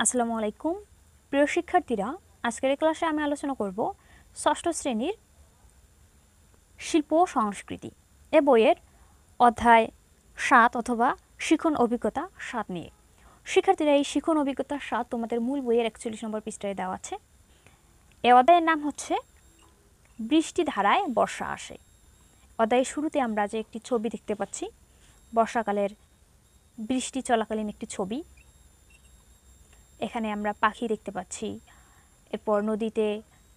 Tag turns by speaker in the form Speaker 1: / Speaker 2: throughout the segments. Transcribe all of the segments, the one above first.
Speaker 1: আসসালামু আলাইকুম প্রিয় শিক্ষার্থীরা, আজকের এই ক্লাসে আমি আলোচনা করব ষষ্ঠ শ্রেণীর শিল্প ও সংস্কৃতি এ বইয়ের অধ্যায় 7 অথবা শিখন অভিজ্ঞতা 7 নিয়ে। শিক্ষার্থীরা, এই শিখন অভিজ্ঞতা 7 তোমাদের মূল বইয়ের 41 নম্বর পৃষ্ঠায় দেওয়া আছে। এই অধ্যায়ের নাম হচ্ছে বৃষ্টি ধারায় বর্ষা আসে। অধ্যায়ের শুরুতে আমরা যে একটি ছবি দেখতে পাচ্ছি, বর্ষাকালের বৃষ্টি চলাকালীন একটি ছবি। এখানে আমরা পাখি দেখতে পাচ্ছি, এরপর নদীতে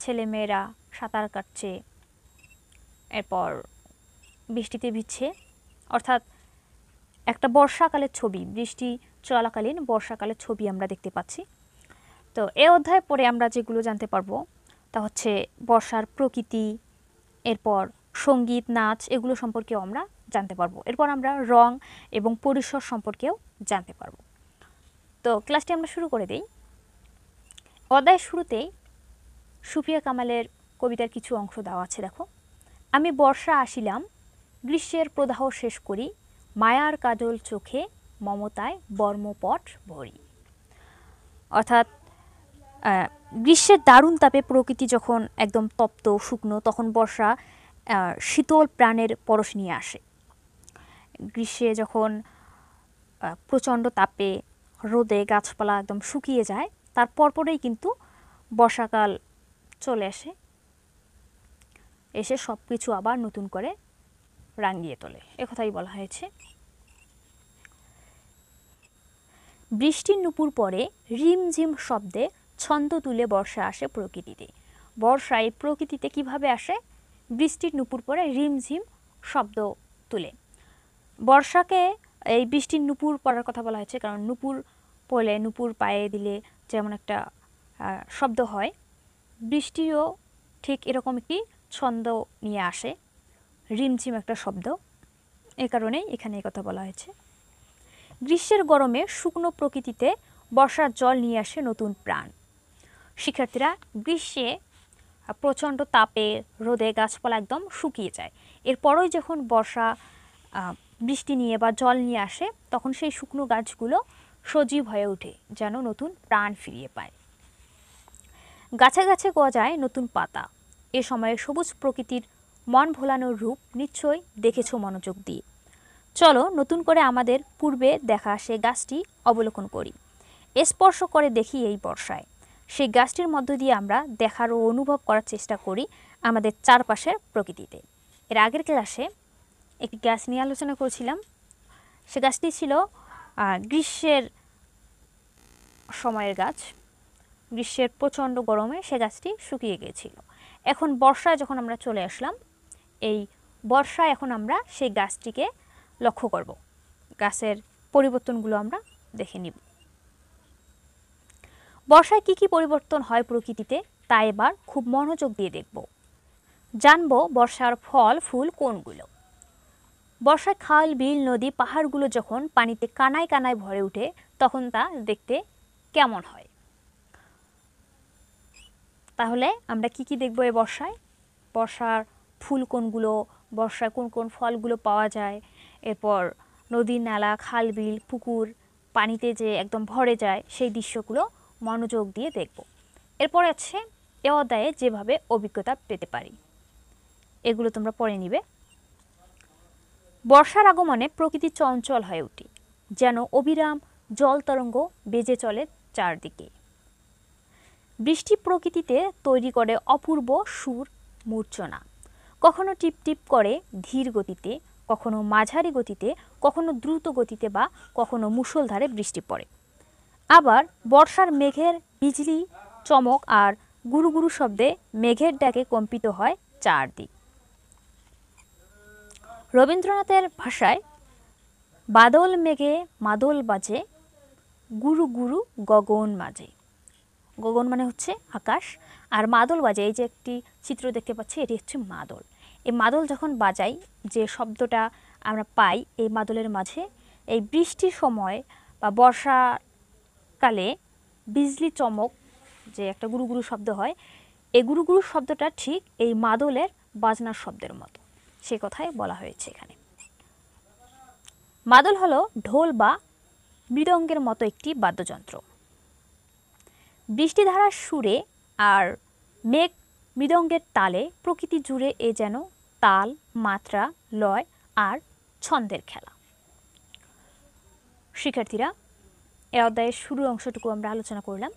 Speaker 1: ছেলেমেয়েরা সাঁতার কাটছে, এরপর বৃষ্টিতে ভিজছে, অর্থাৎ একটা বর্ষাকালের ছবি, বৃষ্টি চলাকালীন বর্ষাকালের ছবি আমরা দেখতে পাচ্ছি। তো এই অধ্যায় পরে আমরা যেগুলো জানতে পারবো তা হচ্ছে বর্ষার প্রকৃতি, এরপর সঙ্গীত, নাচ, এগুলো সম্পর্কেও আমরা জানতে পারবো। এরপর আমরা রং এবং পরিসর সম্পর্কেও জানতে পারবো। তো ক্লাসটি আমরা শুরু করে দেই। অধ্যায়ের শুরুতেই সুফিয়া কামালের কবিতার কিছু অংশ দেওয়া আছে। দেখো, আমি বর্ষা আসিলাম, গ্রীষ্মের প্রদাহ শেষ করি, মায়ার কাজল চোখে, মমতায় বর্মপট ভরি। অর্থাৎ গ্রীষ্মের দারুণ তাপে প্রকৃতি যখন একদম তপ্ত শুকনো, তখন বর্ষা শীতল প্রাণের পরশ নিয়ে আসে। গ্রীষ্মে যখন প্রচণ্ড তাপে রোদে গাছপালা একদম শুকিয়ে যায়, তার পরপরেই কিন্তু বর্ষাকাল চলে আসে, এসে সব কিছু আবার নতুন করে রাঙিয়ে তোলে, একথাই বলা হয়েছে। বৃষ্টির নুপুর পরে রিমঝিম শব্দে ছন্দ তুলে বর্ষা আসে প্রকৃতিতে। বর্ষা এই প্রকৃতিতে কিভাবে আসে? বৃষ্টির নুপুর পরে রিমঝিম শব্দ তুলে। বর্ষাকে এই বৃষ্টির নুপুর পড়ার কথা বলা হয়েছে, কারণ নুপুর পড়লে, নুপুর পায়ে দিলে যেমন একটা শব্দ হয়, বৃষ্টিও ঠিক এরকম একটি ছন্দ নিয়ে আসে, রিমঝিম একটা শব্দ। এ কারণেই এখানে এই কথা বলা হয়েছে। গ্রীষ্মের গরমে শুকনো প্রকৃতিতে বর্ষার জল নিয়ে আসে নতুন প্রাণ। শিক্ষার্থীরা, গ্রীষ্মে প্রচণ্ড তাপে রোদে গাছপালা একদম শুকিয়ে যায়, এরপরই যখন বর্ষা বৃষ্টি নিয়ে বা জল নিয়ে আসে, তখন সেই শুকনো গাছগুলো সজীব হয়ে ওঠে, যেন নতুন প্রাণ ফিরিয়ে পায়। গাছে গাছে গজায় নতুন পাতা। এ সময়ে সবুজ প্রকৃতির মন ভোলানোর রূপ নিশ্চয়ই দেখেছো মনোযোগ দিয়ে। চলো নতুন করে আমাদের পূর্বে দেখা সে গাছটি অবলোকন করি, স্পর্শ করে দেখি এই বর্ষায়। সেই গাছটির মধ্য দিয়ে আমরা দেখার ও অনুভব করার চেষ্টা করি আমাদের চারপাশের প্রকৃতিতে। এর আগের ক্লাসে একটি গাছ নিয়ে আলোচনা করেছিলাম। সে গাছটি ছিল গ্রীষ্মের সময়ের গাছ। গ্রীষ্মের প্রচণ্ড গরমে সে গাছটি শুকিয়ে গিয়েছিল। এখন বর্ষায় যখন আমরা চলে আসলাম, এই বর্ষায় এখন আমরা সেই গাছটিকে লক্ষ্য করব, গাছের পরিবর্তনগুলো আমরা দেখে নিব। বর্ষায় কি কি পরিবর্তন হয় প্রকৃতিতে, তা এবার খুব মনোযোগ দিয়ে দেখব। জানবো বর্ষার ফল ফুল কোনগুলো। বর্ষায় খাল, বিল, নদী, পাহাড়গুলো যখন পানিতে কানায় কানায় ভরে ওঠে, তখন তা দেখতে কেমন হয়। তাহলে আমরা কি কি দেখব এই বর্ষায়? বর্ষার ফুল কোনগুলো, বর্ষায় কোন কোন ফলগুলো পাওয়া যায়, এরপর নদী, নালা, খাল, বিল, পুকুর পানিতে যে একদম ভরে যায়, সেই দৃশ্যগুলো মনোযোগ দিয়ে দেখব। এরপর আছে এ অধ্যায়ে যেভাবে অভিজ্ঞতা পেতে পারি, এগুলো তোমরা পড়ে নিবে। বর্ষার আগমনে প্রকৃতি চঞ্চল হয়ে ওঠে, যেন অবিরাম জল তরঙ্গ বেজে চলে চারদিকে। বৃষ্টি প্রকৃতিতে তৈরি করে অপূর্ব সুর মূর্ছনা, কখনো টিপ টিপ করে ধীর গতিতে, কখনো মাঝারি গতিতে, কখনো দ্রুত গতিতে, বা কখনো মুষলধারে বৃষ্টি পড়ে। আবার বর্ষার মেঘের বিজলি চমক আর গুরু গুরু শব্দে মেঘের ডাকে কম্পিত হয় চারদিক। রবীন্দ্রনাথের ভাষায় বাদল মেঘে মাদল বাজে, গুরু গুরু গগন মাঝে। গগন মানে হচ্ছে আকাশ, আর মাদল বাজে, এই যে একটি চিত্র দেখতে পাচ্ছি, এটি হচ্ছে মাদল। এই মাদল যখন বাজাই, যে শব্দটা আমরা পাই এই মাদলের মাঝে, এই বৃষ্টির সময় বা বর্ষাকালে বিজলি চমক যে একটা গুরু গুরু শব্দ হয়, এই গুরু গুরু শব্দটা ঠিক এই মাদলের বাজনার শব্দের মতো, সে কথাই বলা হয়েছে এখানে। মাদল হলো ঢোল বা মৃদঙ্গের মতো একটি বাদ্যযন্ত্র। বৃষ্টিধারার সুরে আর মেঘ মৃদঙ্গের তালে প্রকৃতি জুড়ে এ যেন তাল, মাত্রা, লয় আর ছন্দের খেলা। শিক্ষার্থীরা, এ অধ্যায়ের শুরুর অংশটুকু আমরা আলোচনা করলাম।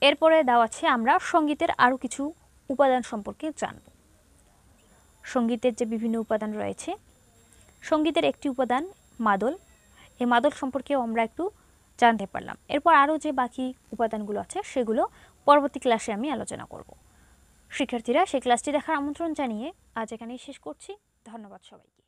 Speaker 1: এরপরে দেওয়া আছে আমরা সঙ্গীতের আরও কিছু উপাদান সম্পর্কে জানব। সঙ্গীতের যে বিভিন্ন উপাদান রয়েছে, সঙ্গীতের একটি উপাদান মাদল। এই মাদল সম্পর্কেও আমরা একটু জানতে পারলাম। এরপর আরও যে বাকি উপাদানগুলো আছে সেগুলো পরবর্তী ক্লাসে আমি আলোচনা করব। শিক্ষার্থীরা, সেই ক্লাসটি দেখার আমন্ত্রণ জানিয়ে আজ এখানেই শেষ করছি। ধন্যবাদ সবাইকে।